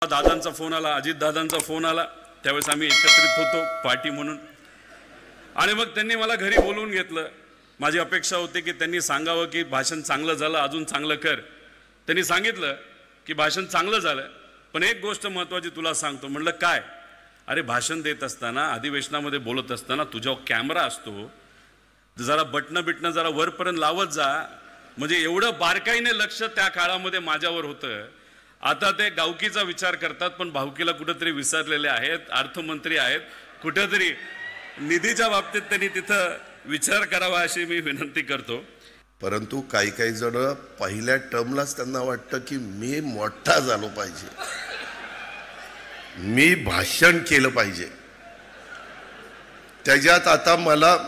दादांचा phone आला, Ajit दादांचा phone आला, त्यावेळेस आम्ही एकत्रित होतो पार्टी म्हणून. आणि मग त्यांनी मला घरी बोलवून घेतलं. माझी अपेक्षा होती की त्यांनी सांगावं की भाषण चांगलं झालं, अजून चांगलं कर. त्यांनी सांगितलं की भाषण चांगलं झालं, पण एक गोष्ट महत्त्वाची तुला सांगतो. म्हणलं काय? अरे भाषण देत असताना, अधिवेशनामध्ये बोलत असताना तुझ्यावर कॅमेरा असतो, जरा बटणं जरा वरपर्यंत लावत जा. म्हणजे एवढं बारकाईने लक्ष त्या काळामध्ये माझ्यावर होतं. आता ते गावकीचा विचार करतात, पण भावकीला कुठेतरी विसरलेले आहेत. अर्थमंत्री आहेत, कुठेतरी निधीच्या बाबतीत त्यांनी तिथं विचार करावा अशी मी विनंती करतो. परंतु काही जण पहिल्या टर्मलाच त्यांना वाटतं की मी मोठा झालो पाहिजे, मी भाषण केलं पाहिजे. त्याच्यात आता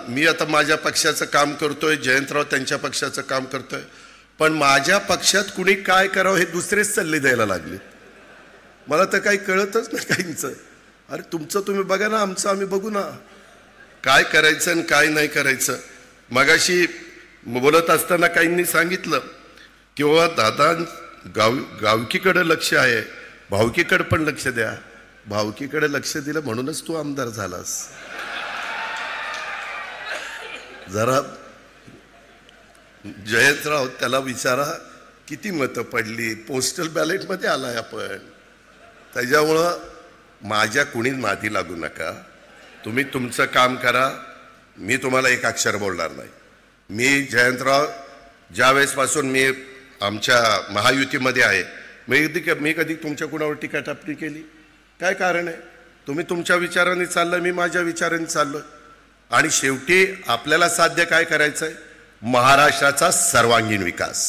मी आता माझ्या पक्षाचं काम करतोय, जयंतराव त्यांच्या पक्षाचं काम करतोय, पण माझ्या पक्षात कुणी काय करावं हे दुसरेच सल्ले द्यायला लागले. मला तर काही कळतच नाही काहींचं. अरे तुमचं तुम्ही बघा ना, आमचं आम्ही बघू ना, काय करायचं आणि काय नाही करायचं. मगाशी बोलत असताना काहींनी सांगितलं की बाबा दादा गावकीकडे लक्ष आहे, भावकीकडे पण लक्ष द्या. भावकीकडे लक्ष दिलं म्हणूनच तू आमदार झालास. जरा जयंतराव त्याला विचारा किती मतं पडली, पोस्टल बॅलेटमध्ये आलाय आपण. त्याच्यामुळं माझ्या कुणीच माती लागू नका. तुम्ही तुमचं काम करा, मी तुम्हाला एक अक्षर बोलणार नाही. मी जयंतराव ज्यावेळेसपासून मी आमच्या महायुतीमध्ये आहे, मी कधी तुमच्या कुणावर टीका टिप्पणी केली? काय कारण आहे? तुम्ही तुमच्या विचाराने चाललं, मी माझ्या विचाराने चाललो. आणि शेवटी आपल्याला साध्य काय करायचं आहे? महाराष्ट्राचा सर्वांगीण विकास.